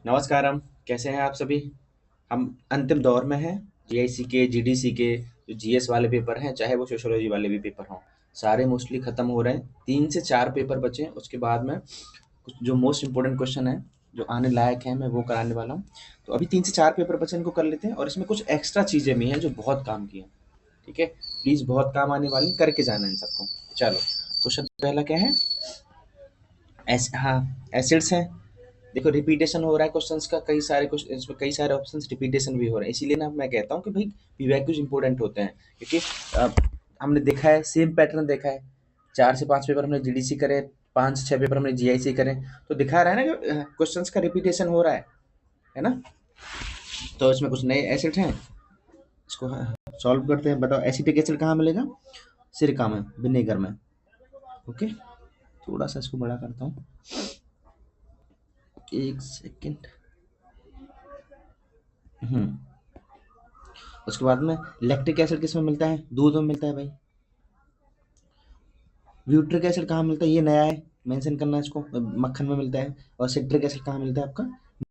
नमस्कारम। कैसे हैं आप सभी? हम अंतिम दौर में हैं। जीआईसी के, जीडीसी के, जो जीएस वाले पेपर हैं, चाहे वो सोशियोलॉजी वाले भी पेपर हों, सारे मोस्टली खत्म हो रहे हैं। 3 से 4 पेपर बचे हैं। उसके बाद में कुछ जो मोस्ट इम्पोर्टेंट क्वेश्चन है, जो आने लायक हैं, मैं वो कराने वाला हूँ। तो अभी 3 से 4 पेपर बचे हैं, इनको कर लेते हैं और इसमें कुछ एक्स्ट्रा चीज़ें भी हैं जो बहुत काम की हैं। ठीक है? प्लीज़ बहुत काम आने वाली, करके जाना इन सबको। चलो, क्वेश्चन पहला क्या है? एसिड्स हैं। देखो रिपीटेशन हो रहा है क्वेश्चंस का, कई सारे क्वेश्चन इसमें, कई सारे ऑप्शंस रिपीटेशन भी हो रहे हैं। इसीलिए ना मैं कहता हूँ कि भाई पीवाईक्यूज इंपॉर्टेंट होते हैं, क्योंकि अ, हमने देखा है, सेम पैटर्न देखा है। 4 से 5 पेपर हमने जीडीसी करे, 5 से 6 पेपर हमने जीआईसी करे, तो दिखा रहा है ना कि क्वेश्चंस का रिपीटेशन हो रहा है ना। तो इसमें कुछ नए एसिड हैं, इसको सॉल्व करते हैं। बताओ एसिटिक एसिड कहाँ मिलेगा? सिरका में, विनेगर में। ओके, थोड़ा सा इसको बड़ा करता हूँ, एक सेकेंड। उसके बाद में लैक्टिक एसिड किस में मिलता है? दूध में मिलता है भाई। ब्यूट्रिक एसिड कहाँ मिलता है? ये नया है, मेंशन करना इसको। मक्खन में मिलता है। और सिट्रिक एसिड कहाँ मिलता है? आपका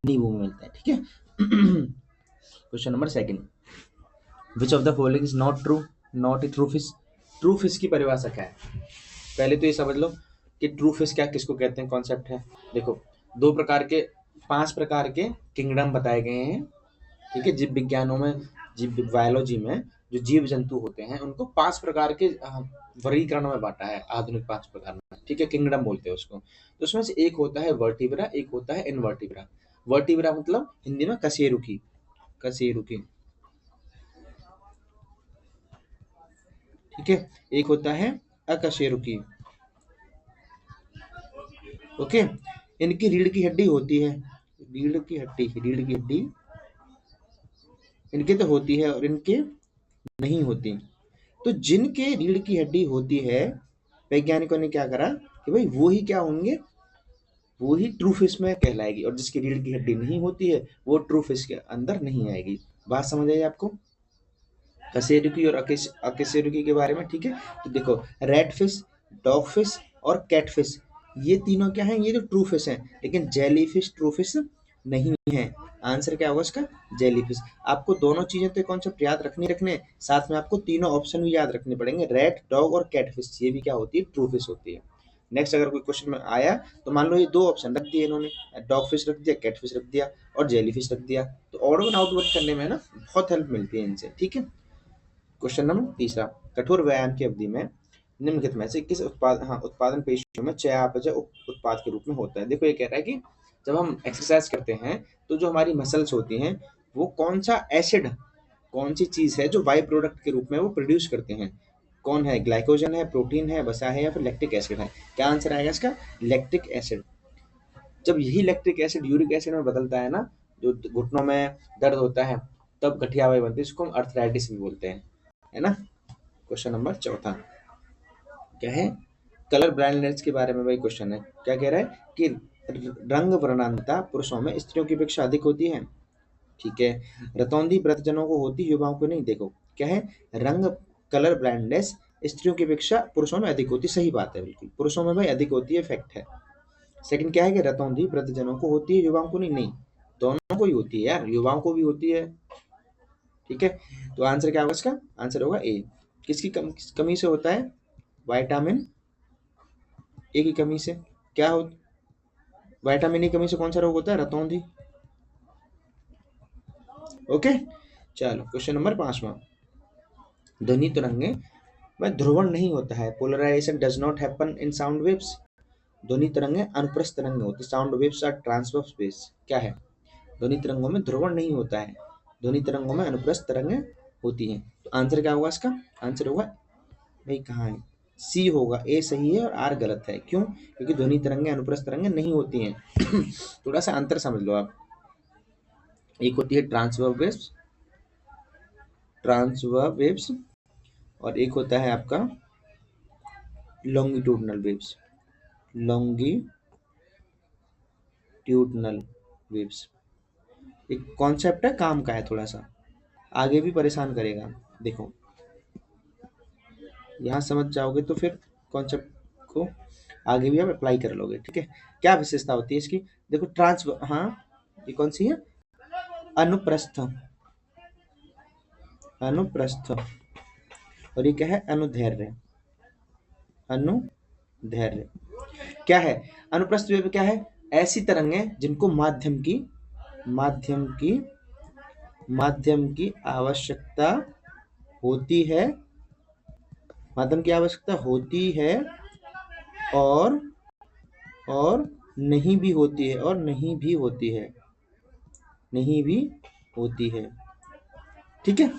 नींबू में मिलता है। ठीक है। Question number second, which of the following is not true? Not a true fish. True fish की परिभाषा क्या है? पहले तो ये समझ लो कि ट्रू फिश क्या, किसको कहते हैं, कॉन्सेप्ट है। देखो, 5 प्रकार के किंगडम बताए गए हैं। ठीक है, जीव विज्ञानों में, जीव बायोलॉजी में जो जीव जंतु होते हैं उनको 5 प्रकार के वर्गीकरणों में बांटा है, आधुनिक 5 प्रकार में। ठीक है, किंगडम बोलते हैं उसको। तो उसमें से एक होता है वर्टिब्रा, एक होता है इनवर्टिब्रा। वर्टिब्रा मतलब हिंदी में कशेरुकी, कशेरुकी। ठीक है, एक होता है अकशेरुकी। ओके, इनकी रीढ़ की हड्डी होती है, रीढ़ की हड्डी इनके तो होती है और इनके नहीं होती। तो जिनके रीढ़ की हड्डी होती है, वैज्ञानिकों ने क्या करा कि भाई वो ही क्या होंगे, वो ही ट्रू फिश में कहलाएगी, और जिसकी रीढ़ की हड्डी नहीं होती है वो ट्रू फिश के अंदर नहीं आएगी। बात समझ आई आपको कशेरुकी और अकशेरुकी के बारे में? ठीक है, तो देखो, रेड फिश, डॉग फिश और कैट फिश, ये तीनों क्या है? ये जो ट्रू फिश है। लेकिन जेली फिश ट्रू फिश नहीं है। आंसर क्या होगा इसका? Jelly fish. आपको दोनों चीजें तो कॉन्सेप्ट याद रखने, साथ में आपको तीनों ऑप्शन भी याद रखने पड़ेंगे। रेड, डॉग और कैट फिश, ये भी क्या होती है? ट्रू फिश होती है। नेक्स्ट अगर कोई क्वेश्चन में आया तो मान लो ये 2 ऑप्शन रख दिए इन्होंने, डॉग फिश रख दिया, कैट फिश रख दिया और जेली फिश रख दिया, तो ऑड वन आउटवर्ड करने में ना बहुत हेल्प मिलती है इनसे। ठीक है। क्वेश्चन नंबर तीसरा, कठोर व्यायाम की अवधि में निम्नलिखित में से किस उत्पादन पेशियों में चयापचय उत्पाद के रूप में होता है? देखो, ये कह रहा है कि जब हम एक्सरसाइज करते हैं तो जो हमारी मसल्स होती हैं वो कौन सा एसिड, कौन सी चीज है जो बाई प्रोडक्ट के रूप में वो प्रोड्यूस करते हैं? कौन है? ग्लाइकोजन है, प्रोटीन है, वसा है, या फिर लैक्टिक एसिड है? क्या आंसर आएगा इसका? Lactic acid. जब यही लैक्टिक एसिड यूरिक एसिड में बदलता है ना, जो घुटनों में दर्द होता है, तब गठिया वाई बनती है, इसको हम अर्थराइटिस भी बोलते हैं, है ना। क्वेश्चन नंबर चौथा क्या है? कलर ब्लाइंडनेस के बारे में भाई क्वेश्चन है। क्या कह रहा है कि रंग वर्णांधता पुरुषों में स्त्रियों की अपेक्षा अधिक होती है। ठीक है, रतौंधी वृद्धजनों को होती, युवाओं को नहीं। देखो क्या है, रंग, कलर ब्लाइंडनेस स्त्रियों की अपेक्षा पुरुषों में अधिक होती, सही बात है, बिल्कुल पुरुषों में भाई अधिक होती है, फैक्ट है। सेकंड क्या है कि रतौंधी वृद्धजनों को होती है, युवाओं को नहीं। नहीं, दोनों को ही होती है यार, युवाओं को भी होती है। ठीक है, तो आंसर क्या होगा इसका? आंसर होगा ए। किसकी कमी से होता है? विटामिन ए की कमी से। क्या हो, विटामिन ए की कमी से कौन सा रोग होता है? रतौंधी। ओके, चलो क्वेश्चन नंबर 5वां, ध्वनि तरंगे में ध्रुवण नहीं होता है, polarization does not happen in sound waves. ध्वनि तरंगे अनुप्रस्थ तरंगे होती, sound waves are transverse waves. क्या है? ध्वनि तरंगों में ध्रुवण नहीं होता है, ध्वनि तरंगों में अनुप्रस्थ तरंगे होती हैं। तो आंसर क्या होगा इसका? आंसर होगा भाई, कहाँ है? सी होगा, ए सही है और आर गलत है। क्यों? क्योंकि ध्वनि तरंगे अनुप्रस्थ तरंगे नहीं होती हैं। थोड़ा सा अंतर समझ लो आप। एक होती है ट्रांसवर्स वेव्स और एक होता है आपका लॉन्गिट्यूडनल वेव्स, लॉन्गिट्यूडनल वेव्स। एक कॉन्सेप्ट है, काम का है, थोड़ा सा आगे भी परेशान करेगा। देखो, यहाँ समझ जाओगे तो फिर कॉन्सेप्ट को आगे भी आप अप्लाई कर लोगे। ठीक है, क्या विशेषता होती है इसकी? देखो, हाँ, ये कौन सी है? अनुप्रस्थ। अनुप्रस्थ। और ये क्या है? अनुदैर्घ्य। अनुदैर्घ्य क्या है? अनुप्रस्थ वेव क्या है? ऐसी तरंगें जिनको माध्यम की माध्यम की आवश्यकता होती है, माध्यम की आवश्यकता होती है और नहीं भी होती है, और नहीं भी होती है, नहीं भी होती है। ठीक है,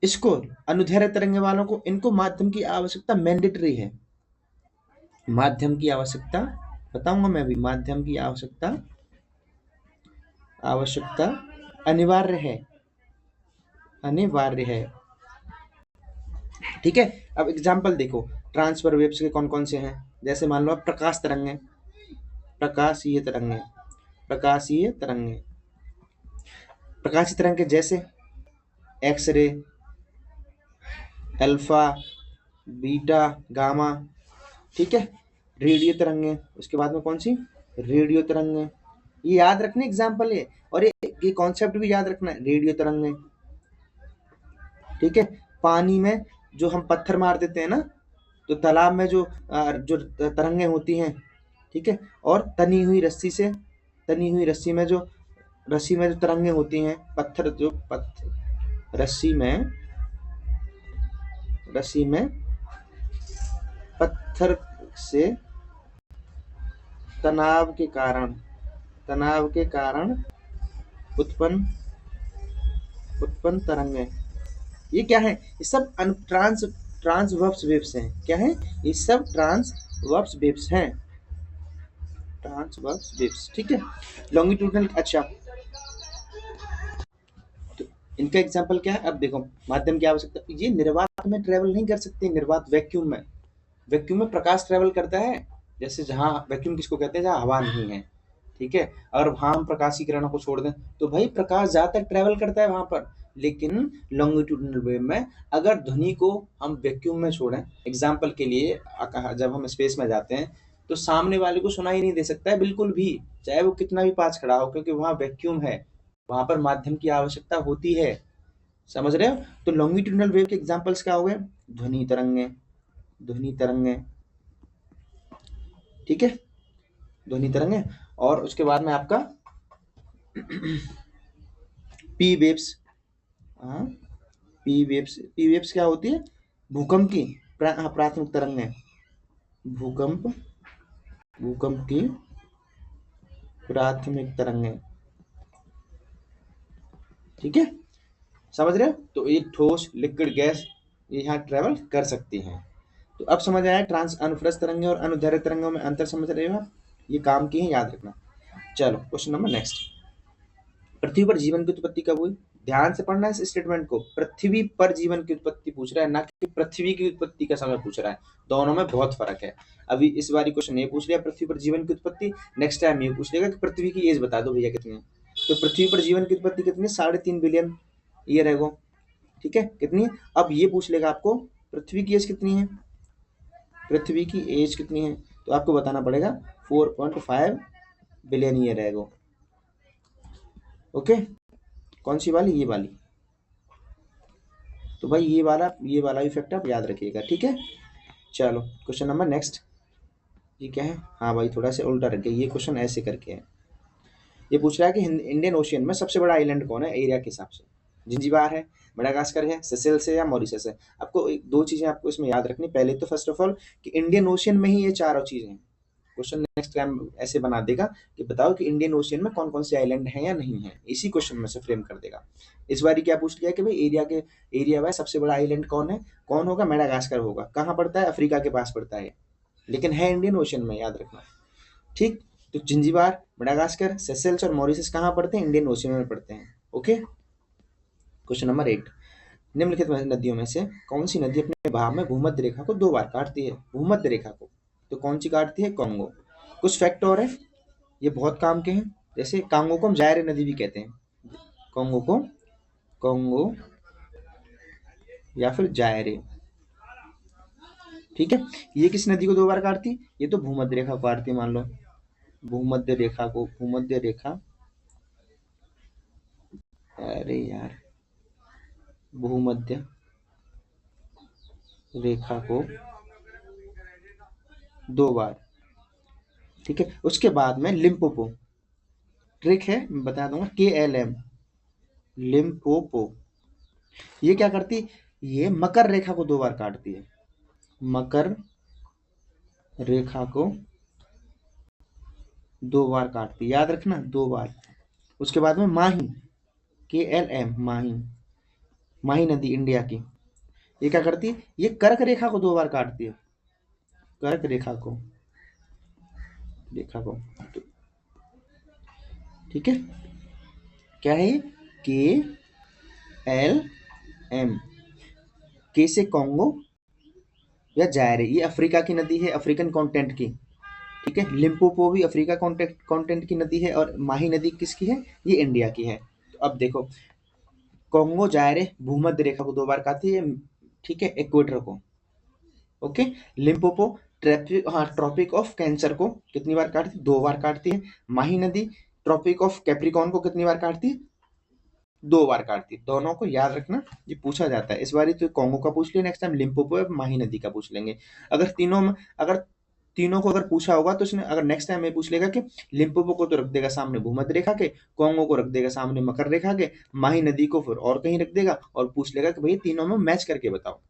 इसको अनुदैर्घ्य तरंगे वालों को, इनको माध्यम की आवश्यकता मैंडेटरी है। माध्यम की आवश्यकता बताऊंगा मैं भी, माध्यम की आवश्यकता आवश्यकता अनिवार्य है, अनिवार्य है। ठीक है, अब एग्जाम्पल देखो ट्रांसफर वेव्स के कौन कौन से हैं। जैसे मान लो प्रकाश तरंगे, प्रकाशीय तरंगे, प्रकाशीय तरंगे, प्रकाशीय तरंगे जैसे एक्सरे, अल्फा, बीटा, गामा। ठीक है, रेडियो तरंगे, उसके बाद में कौन सी? रेडियो तरंगे। ये याद रखने एग्जाम्पल है, और ये कॉन्सेप्ट भी याद रखना है, रेडियो तरंगे। ठीक है, पानी में जो हम पत्थर मार देते हैं ना, तो तालाब में जो तरंगे होती हैं, ठीक है, और तनी हुई रस्सी में जो तरंगे होती हैं, रस्सी में पत्थर से तनाव के कारण उत्पन्न तरंगे, ये क्या है? ये सब ट्रांसवर्स वेव्स हैं। क्या है? ये सब ट्रांसवर्स वेव्स हैं, ट्रांसवर्स वेव्स। ठीक है, लॉन्गिट्यूडनल। अच्छा, तो इनका एग्जांपल क्या है? अब देखो, माध्यम की आवश्यकता, ये निर्वात में ट्रेवल नहीं कर सकते। निर्वात वैक्यूम में प्रकाश ट्रेवल करता है। जैसे जहाँ वैक्यूम किसको कहते हैं? जहाँ हवा नहीं है। ठीक है, और वहां हम प्रकाशीय किरणों को छोड़ दें तो भाई प्रकाश ज्यादा तक ट्रेवल करता है वहां पर। लेकिन लॉन्गिट्यूडनल वेव में अगर ध्वनि को हम वैक्यूम में छोड़ें, एग्जाम्पल के लिए जब हम स्पेस में जाते हैं तो सामने वाले को सुनाई नहीं दे सकता है बिल्कुल भी, चाहे वो कितना भी पास खड़ा हो, क्योंकि वहां वैक्यूम है, वहां पर माध्यम की आवश्यकता होती है। समझ रहे हो? तो लॉन्गिट्यूडनल वेव के एग्जांपल्स क्या हो गए? ध्वनि तरंगे, ध्वनि तरंगे। ठीक है, ध्वनि तरंगे। और उसके बाद में आपका पी वेव्स। हाँ, पी वेव्स क्या होती है? भूकंप की प्राथमिक तरंगे, भूकंप की प्राथमिक तरंगे। ठीक है, समझ रहे हो? तो ये ठोस, लिक्विड, गैस, ये यहाँ ट्रेवल कर सकती हैं। तो अब समझ आया ट्रांस अनुप्रस्थ तरंगे और अनुदैर्घ्य तरंगों में अंतर समझ रहे हो आप? ये काम की है, याद रखना। चलो क्वेश्चन नंबर नेक्स्ट। पृथ्वी पर जीवन की उत्पत्ति कब हुई? ध्यान से पढ़ना है इस स्टेटमेंट को। पृथ्वी पर जीवन की उत्पत्ति पूछ रहा है, ना कि पृथ्वी की उत्पत्ति का समय पूछ रहा है। दोनों में बहुत फर्क है। अभी इस बारी क्वेश्चन ये पूछ लिया पृथ्वी पर जीवन की उत्पत्ति, नेक्स्ट टाइम ये पूछ लेगा कि पृथ्वी की एज बता दो भैया कितनी है। तो पृथ्वी पर जीवन की उत्पत्ति कितनी है? 3.5 बिलियन ईयर एगो। ठीक है, कितनी है? अब ये पूछ लेगा आपको पृथ्वी की एज कितनी है, पृथ्वी की एज कितनी है, तो आपको बताना पड़ेगा 4.5 बिलियन ईयर एगो। ओके, कौन सी वाली? ये वाली। तो भाई ये वाला इफेक्ट आप याद रखिएगा। ठीक है, चलो क्वेश्चन नंबर नेक्स्ट। ये क्या है? हाँ भाई, थोड़ा सा उल्टा रख गया, ये क्वेश्चन ऐसे करके है। ये पूछ रहा है कि इंडियन ओशियन में सबसे बड़ा आइलैंड कौन है एरिया के हिसाब से? जिंजीबार है, मेडागास्कर है, सेशेल्स है, या मॉरिशस है? आपको दो चीजें आपको इसमें याद रखनी। पहले तो फर्स्ट ऑफ ऑल कि इंडियन ओशियन में ही ये चारों चीजें हैं। क्वेश्चन नेक्स्ट टाइम ऐसे बना देगा कि बताओ कि इंडियन ओशियन में कौन कौन से आइलैंड हैं या नहीं है, इसी क्वेश्चन में से फ्रेम कर देगा। इस बार क्या पूछ लिया कि भाई एरिया वाइज सबसे बड़ा आइलैंड कौन है? कौन होगा? मेडागास्कर होगा। कहाँ पड़ता है? अफ्रीका के पास पड़ता है, लेकिन है इंडियन ओशियन में, याद रखना। ठीक, तो जिंजीबार, मेडागास्कर, सेशेल्स और मॉरिशस कहाँ पड़ते हैं? इंडियन ओशियन में पड़ते हैं। Okay, question number 8। निम्नलिखित नदियों में से कौन सी नदी अपने बहाव में भूमध्य रेखा को 2 बार काटती है? भूमध्य रेखा को तो कौन सी काटती है? कांगो। कुछ फैक्ट और है, ये बहुत काम के हैं। जैसे कांगो को हम जायरे नदी भी कहते हैं, कांगो या फिर जायरे। ठीक है, ये किस नदी को 2 बार काटती? ये तो भूमध्य रेखा को काटती है। मान लो भूमध्य रेखा अरे यार, भूमध्य रेखा को 2 बार, ठीक है। उसके बाद में लिम्पोपो, ट्रिक है मैं बता दूंगा, KLM, लिम्पोपो। ये क्या करती, ये मकर रेखा को 2 बार काटती है, मकर रेखा को 2 बार काटती है, याद रखना 2 बार। उसके बाद में माही, KLM, माही, माही नदी इंडिया की, ये क्या करती है, ये कर्क रेखा को 2 बार काटती है, कर्क रेखा को, रेखा को, तो ठीक है। क्या है, KLM, के से कॉन्गो या जायरे, ये अफ्रीका की नदी है, अफ्रीकन कॉन्टिनेंट की, ठीक है। लिम्पोपो भी अफ्रीका कॉन्टिनेंट की नदी है, और माही नदी किसकी है, ये इंडिया की है। तो अब देखो, कॉन्गो जायरे भूमध्य रेखा को 2 बार काटती है, ठीक है, इक्वेटर को, okay. Limpopo tropic of cancer को कितनी बार काटती है, 2 बार काटती है। माही नदी ट्रॉपिक ऑफ कैप्रिकॉर्न को कितनी बार काटती है, 2 बार काटती है। दोनों को याद रखना, ये पूछा जाता है। इस बार तो कॉन्गो का पूछ लिया, नेक्स्ट टाइम लिम्पोपो या माही नदी का पूछ लेंगे। अगर तीनों में, अगर तीनों को अगर पूछा होगा तो उसने अगर नेक्स्ट टाइम ये पूछ लेगा कि लिम्पोपो को तो रख देगा सामने भूमध्य रेखा के, कॉन्गो को रख देगा सामने मकर रेखा के, माही नदी को फिर और कहीं रख देगा और पूछ लेगा कि भाई तीनों में मैच करके बताओ।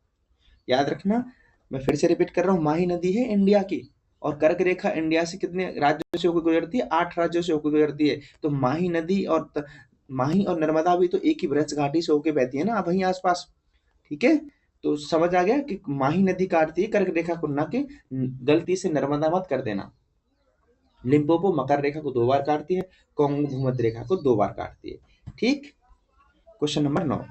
याद रखना, मैं फिर से रिपीट कर रहा हूँ, माही नदी है इंडिया की, और कर्क रेखा इंडिया से कितने राज्यों से होकर गुजरती है, 8 राज्यों से होकर गुजरती है। तो माही नदी और माही और नर्मदा भी तो एक ही ब्रज घाटी से होकर बहती है ना, वहीं आसपास, ठीक है। तो समझ आ गया कि माही नदी काटती है कर्क रेखा को, ना कि गलती से नर्मदा मत कर देना। लिम्पोपो मकर रेखा को 2 बार काटती है, कॉन्गो भूमध्य रेखा को 2 बार काटती है, ठीक। क्वेश्चन नंबर 9,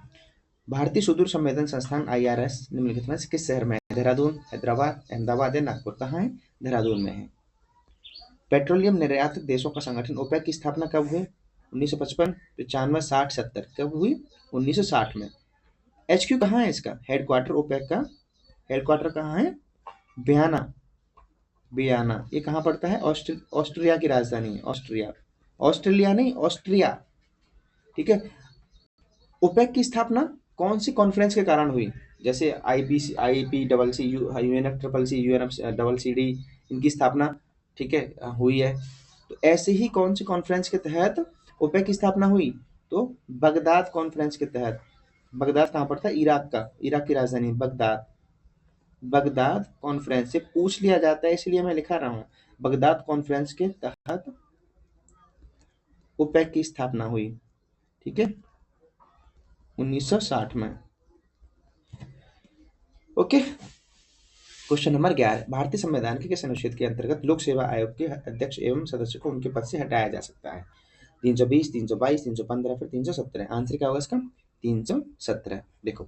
भारतीय सुदूर संवेदन संस्थान IRS निम्नलिखित में से किस शहर में है, देहरादून, हैदराबाद, अहमदाबाद या नागपुर। कहाँ है, देहरादून में है। पेट्रोलियम निर्यातक देशों का संगठन ओपेक की स्थापना कब हुई, 1955, 95, 60, 70, कब हुई, 1960 में। HQ कहाँ है इसका, हेडक्वार्टर ओपेक का हेडक्वार्टर कहाँ है, बियाना, बियाना। ये कहाँ पड़ता है, ऑस्ट्रिया की राजधानी है, ऑस्ट्रिया, ऑस्ट्रेलिया नहीं, ऑस्ट्रिया, ठीक है। ओपेक की स्थापना कौन सी कॉन्फ्रेंस के कारण हुई, जैसे IPC, IPCC, UNFCCC, UNFCCC, इनकी स्थापना, ठीक है, हुई है। तो ऐसे ही कौन सी कॉन्फ्रेंस के तहत ओपेक की स्थापना हुई, तो बगदाद कॉन्फ्रेंस के तहत। बगदाद कहाँ पड़ता है, इराक का, इराक की राजधानी बगदाद, बगदाद कॉन्फ्रेंस से पूछ लिया जाता है, इसलिए मैं लिखा रहा हूँ। बगदाद कॉन्फ्रेंस के तहत ओपेक की स्थापना हुई, ठीक है, 1960 में, ओके। क्वेश्चन नंबर 11, भारतीय संविधान के किस अनुच्छेद के अंतर्गत लोक सेवा आयोग के अध्यक्ष एवं सदस्य को उनके पद से हटाया जा सकता है, 320, 322, 315, फिर 317। आंसर क्या होगा इसका, 317। देखो,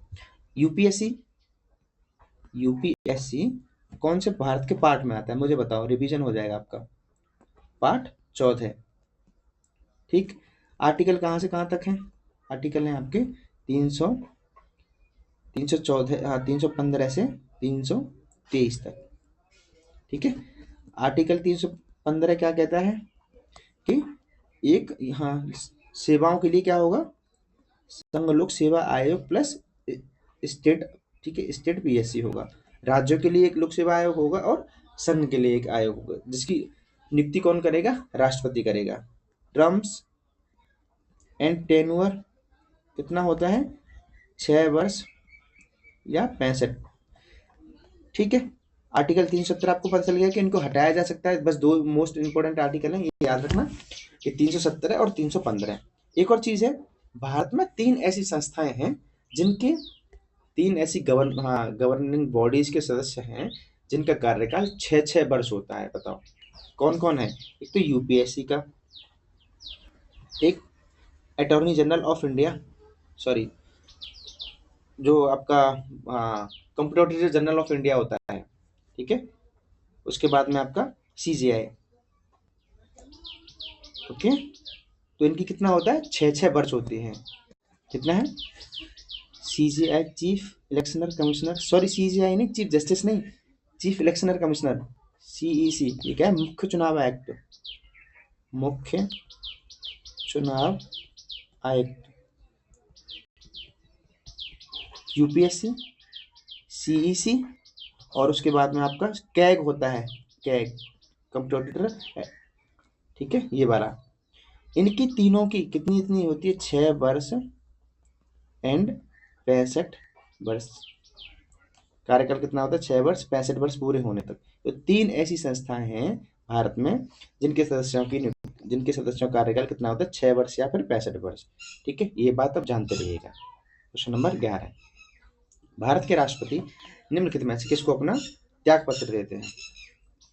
यूपीएससी, यूपीएससी कौन से भारत के पार्ट में आता है, मुझे बताओ, रिवीजन हो जाएगा आपका। पार्ट 14, ठीक। आर्टिकल कहाँ से कहाँ तक है, आर्टिकल है आपके 314, हाँ, 315 से 323 तक, ठीक है। आर्टिकल 315 क्या कहता है कि एक यहाँ सेवाओं के लिए क्या होगा, संघ लोक सेवा आयोग प्लस स्टेट, ठीक है, स्टेट PSC होगा। राज्यों के लिए एक लोक सेवा आयोग होगा और संघ के लिए एक आयोग होगा, जिसकी नियुक्ति कौन करेगा, राष्ट्रपति करेगा। टर्म्स एंड टेन्योर कितना होता है, 6 वर्ष या 65, ठीक है। आर्टिकल 370 आपको पता चल गया कि इनको हटाया जा सकता है, बस 2 मोस्ट इंपोर्टेंट आर्टिकल हैं, ये याद रखना कि 370 और 315। एक और चीज है, भारत में 3 ऐसी संस्थाएं हैं जिनके 3 ऐसी गवर्निंग बॉडीज के सदस्य हैं जिनका कार्यकाल 6-6 वर्ष होता है। बताओ कौन कौन है, एक तो यूपीएससी का, एक attorney general of India, sorry, जो आपका कंप्यूटर जनरल ऑफ इंडिया होता है, ठीक है। उसके बाद में आपका CGI, ओके। तो इनकी कितना होता है, 6-6 वर्ष होती हैं। कितना है, CGI chief election commissioner, sorry CGI नहीं, चीफ जस्टिस नहीं, चीफ इलेक्शनर कमिश्नर, CEC, ये क्या है, मुख्य चुनाव आयुक्त, मुख्य चुनाव आयुक्त, यूपीएससी, सीईसी और उसके बाद में आपका कैग होता है, कैग कंप्यूटर, ठीक है, ये वाला। इनकी तीनों की कितनी इतनी होती है, 6 वर्ष एंड 65 वर्ष। कार्यकाल कितना होता है, 6 वर्ष 65 वर्ष पूरे होने तक। तो 3 ऐसी संस्थाएं हैं भारत में जिनके सदस्यों का कार्यकाल कितना होता है, 6 वर्ष या फिर 65 वर्ष। ठीक है, ये बात आप जानते रहिएगा। क्वेश्चन नंबर 11, भारत के राष्ट्रपति निम्नलिखित में से किसको अपना त्याग पत्र देते हैं?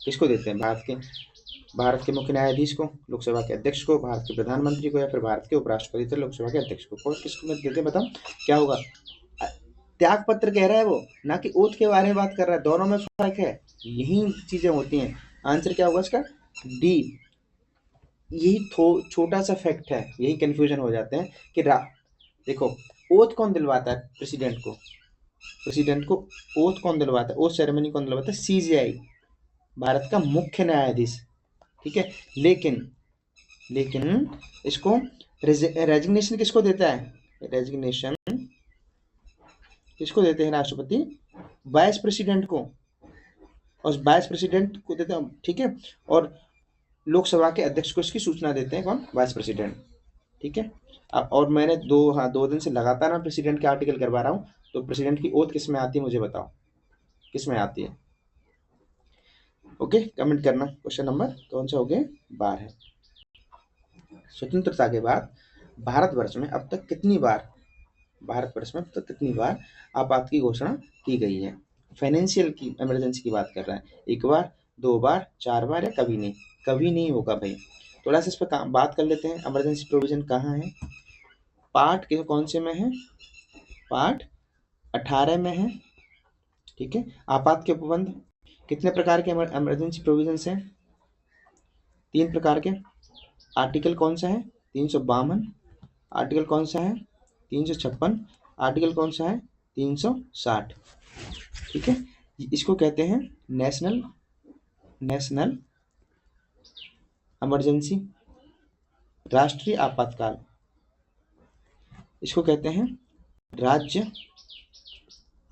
किसको देते हैं? भारत के मुख्य न्यायाधीश को, लोकसभा के अध्यक्ष को, भारत के प्रधानमंत्री को, या फिर भारत के उपराष्ट्रपति तो लोकसभा के अध्यक्ष को। कौन किसको मत देते हैं, बताओ क्या होगा? त्याग पत्र कह रहा है वो, ना कि ओथ के बारे में बात कर रहा है। दोनों में फर्क है, यही चीजें होती हैं। आंसर क्या होगा इसका? डी। यही छोटा सा फैक्ट है, यही कंफ्यूजन हो जाते हैं कि देखो, ओथ कौन दिलवाता है प्रेसिडेंट को ओथ कौन दिलवाता है? ओथ सेरेमनी कौन दिलवाता है? सीजीआई, भारत का मुख्य न्यायाधीश। ठीक है, लेकिन इसको रेजिग्नेशन किसको देता है? रेजिग्नेशन किसको देते हैं राष्ट्रपति? वाइस प्रेसिडेंट को, और वाइस प्रेसिडेंट को देते हैं, ठीक है। और लोकसभा के अध्यक्ष को इसकी सूचना देते हैं कौन? Vice president. ठीक है, और मैंने 2 दिन से लगातार मैं प्रेसिडेंट के आर्टिकल करवा रहा हूँ। तो प्रेसिडेंट की ओथ किस में आती है, मुझे बताओ किस में आती है? ओके, कमेंट करना। क्वेश्चन नंबर कौन सा हो गया? 12। स्वतंत्रता के बाद भारतवर्ष में अब तक कितनी बार आपात की घोषणा की गई है? फाइनेंशियल की इमरजेंसी की बात कर रहे हैं। 1 बार, 2 बार, 4 बार या कभी नहीं? कभी नहीं होगा भाई। थोड़ा सा इस पर बात कर लेते हैं। इमरजेंसी प्रोविजन कहाँ है? पार्ट के कौन से में है? पार्ट 18 में है। ठीक है, आपात के उपबंध कितने प्रकार के इमरजेंसी प्रोविजंस हैं? 3 प्रकार के। आर्टिकल कौन सा है? 352। आर्टिकल कौन सा है? 356। आर्टिकल कौन सा है? 360। ठीक है, इसको कहते हैं नेशनल इमरजेंसी, राष्ट्रीय आपातकाल। इसको कहते हैं राज्य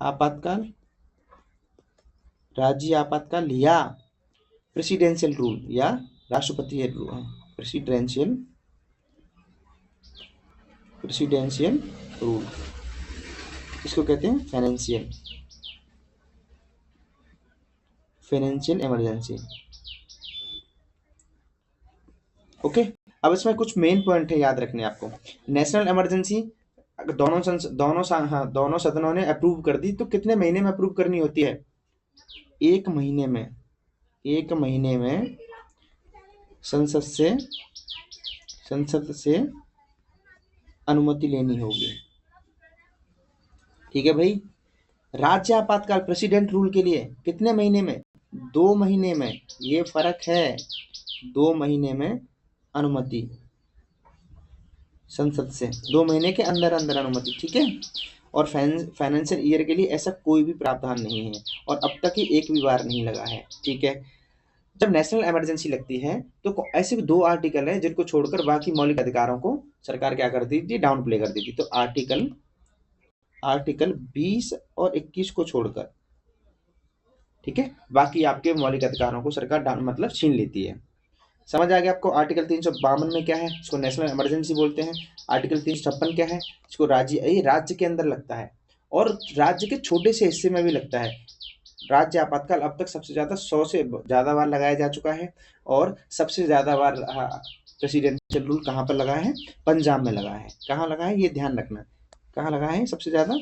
आपातकाल, राज्य आपातकाल, या प्रेसिडेंशियल रूल, या राष्ट्रपति रूल। Presidential rule. इसको कहते हैं फाइनेंशियल इमरजेंसी। ओके, अब इसमें कुछ मेन पॉइंट है याद रखने आपको। नेशनल इमरजेंसी दोनों सदनों ने अप्रूव कर दी, तो कितने महीने में अप्रूव करनी होती है? 1 महीने में संसद से अनुमति लेनी होगी। ठीक है भाई। राज्य आपातकाल प्रेसिडेंट रूल के लिए कितने महीने में? 2 महीने में। ये फर्क है, 2 महीने में अनुमति संसद से, 2 महीने के अंदर अनुमति। ठीक है, और फाइनेंशियल ईयर के लिए ऐसा कोई भी प्रावधान नहीं है, और अब तक ही एक भी बार नहीं लगा है। ठीक है, जब नेशनल इमरजेंसी लगती है तो ऐसे 2 आर्टिकल हैं जिनको छोड़कर बाकी मौलिक अधिकारों को सरकार क्या कर दी थी? डाउन प्ले कर दी थी। तो आर्टिकल 20 और 21 को छोड़कर, ठीक है, बाकी आपके मौलिक अधिकारों को सरकार मतलब छीन लेती है। समझ आ गया आपको? आर्टिकल 352 में क्या है? इसको नेशनल इमरजेंसी बोलते हैं। आर्टिकल 356 क्या है? इसको राज्य के अंदर लगता है, और राज्य के छोटे से हिस्से में भी लगता है। राज्य आपातकाल अब तक सबसे ज्यादा 100 से ज्यादा बार लगाया जा चुका है, और सबसे ज्यादा बार प्रेसिडेंशियल रूल कहाँ पर लगा है? पंजाब में लगा है। कहाँ लगा है ये ध्यान रखना, कहाँ लगा है सबसे ज्यादा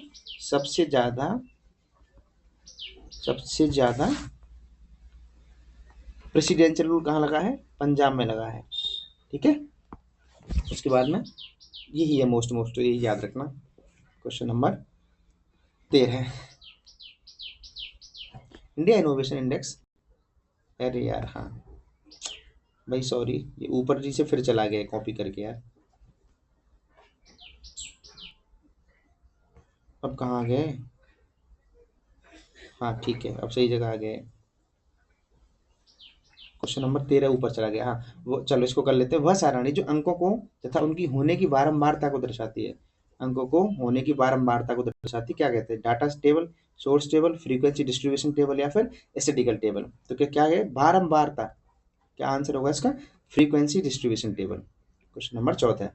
प्रेसिडेंशियल रूल कहाँ लगा है? पंजाब में लगा है। ठीक है, उसके बाद में यही है मोस्ट यही याद रखना। Question number 13, India innovation index. अरे यार, हाँ भाई सॉरी, ये ऊपर जी से फिर चला गया कॉपी करके यार। अब कहाँ गए? हाँ ठीक है, अब सही जगह आ गए। क्वेश्चन नंबर 13 ऊपर चला गया। हाँ, वो चलो इसको कर लेते हैं। वह सारणी जो अंकों को तथा उनकी होने की बारंबारता को दर्शाती है। अंकों को होने की बारंबारता को दर्शाती क्या कहते हैं? Data table, source table, frequency distribution table या फिर स्टैटिस्टिकल टेबल। तो क्या है? बारंबारता। क्या आंसर होगा इसका? Frequency distribution table. Question number 14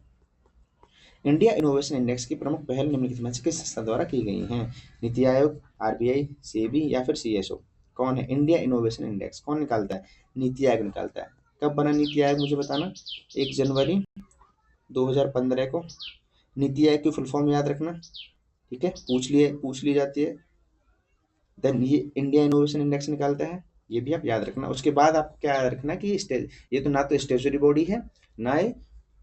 India innovation index की प्रमुख पहल निम्नलिखित में से किस संस्था द्वारा की गई है? नीति आयोग, आरबीआई, सेबी या फिर सीएसओ? कौन है? इंडिया इनोवेशन इंडेक्स कौन निकालता है? नीति आयोग निकालता है। कब बना नीति आयोग मुझे बताना? 1 जनवरी 2015 को। नीति आयोग की फुल फॉर्म याद रखना, ठीक है, पूछ ली जाती है। देन ये इंडिया इनोवेशन इंडेक्स निकालता है, ये भी आप याद रखना। उसके बाद आपको क्या याद रखना कि ये तो ना तो स्टेचुरी बॉडी है, ना ये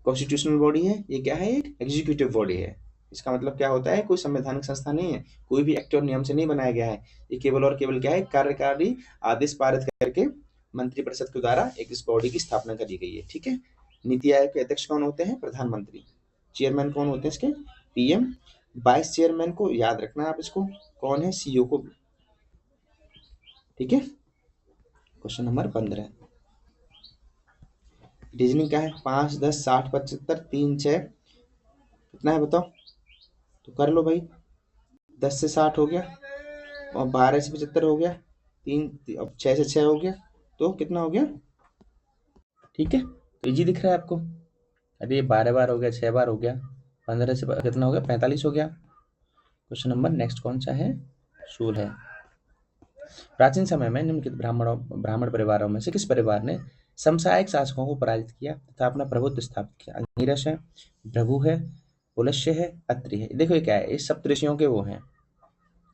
कॉन्स्टिट्यूशनल बॉडी है, ये क्या है? एक एग्जीक्यूटिव बॉडी है। इसका मतलब क्या होता है? कोई संवैधानिक संस्था नहीं है, कोई भी एक्ट और नियम से नहीं बनाया गया है। ये केवल और केवल क्या है? कार्यकारी आदेश पारित करके मंत्रिपरिषद के द्वारा एक इस बॉडी की स्थापना करी गई है, ठीक है। नीति आयोग के अध्यक्ष कौन होते हैं? प्रधानमंत्री। चेयरमैन कौन होते हैं इसके? पीएम। वाइस चेयरमैन को याद रखना आप, इसको कौन है? सीईओ को, ठीक है। क्वेश्चन नंबर 15 रीजनिंग क्या है? 5, 10, 60, 75, 3, 6 कितना है बताओ? तो कर लो भाई। 10 से 60 हो गया और 12 से 75 हो गया, तीन अब 6 से 6 हो गया, तो कितना हो गया? ठीक है, तो इजी दिख रहा है आपको? अरे ये 12 बार हो गया, 6 बार हो गया, 15 से कितना हो गया? 45 हो गया। क्वेश्चन नंबर नेक्स्ट कौन सा है? शूल है। प्राचीन समय में निम्नलिखित ब्राह्मण परिवारों में से किस परिवार ने समसामयिक शासकों को पराजित किया तथा अपना प्रभुत्व स्थापित किया? अंगिरस है, भृगु है, पुलस्त्य है, अत्रि है। देखो ये क्या है? ये सप्तऋषियों के वो हैं,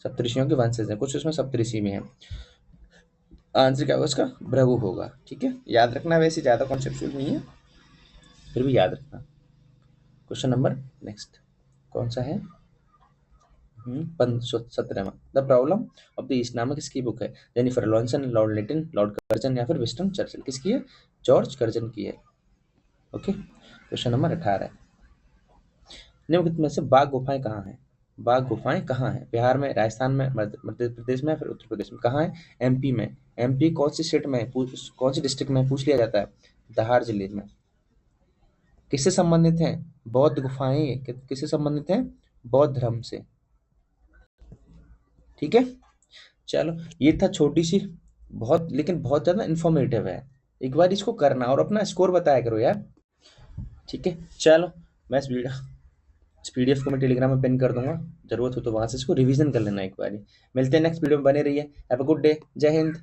सप्तऋषियों के वंशज हैं, कुछ उसमें सप्तऋषि भी हैं। आंसर क्या होगा इसका? भृगु होगा, ठीक है। याद रखना, वैसे ज्यादा कॉन्सेप्चुअल नहीं है, फिर भी याद रखना। क्वेश्चन नंबर नेक्स्ट कौन सा है? 17वां the problem of the east नामक किसकी बुक है? Jennifer Lawson, Lord Lytton, Lord Curzon या फिर विंस्टन चर्चिल? किसकी है? जॉर्ज कर्जन की है। ओके, क्वेश्चन नंबर 18 निम्नलिखित में से बाघ गुफाएं कहाँ हैं? बाघ गुफाएं कहाँ हैं? बिहार में, राजस्थान में, मध्य प्रदेश में या फिर उत्तर प्रदेश में? कहाँ है? एमपी में। एमपी कौन सी स्टेट में? कौन सी डिस्ट्रिक्ट में पूछ लिया जाता है? धार जिले में। किससे संबंधित है? बौद्ध गुफाएं किससे संबंधित है? बौद्ध धर्म से, ठीक है। चलो ये था छोटी सी, बहुत लेकिन बहुत ज्यादा इन्फॉर्मेटिव है। एक बार इसको करना और अपना स्कोर बताया करो यार, ठीक है। चलो मैं इस पीडीएफ को मैं टेलीग्राम में पिन कर दूंगा, जरूरत हो तो वहां से इसको रिवीजन कर लेना एक बार। मिलते हैं नेक्स्ट वीडियो में, बने रहिए। हैव अ गुड डे, जय हिंद।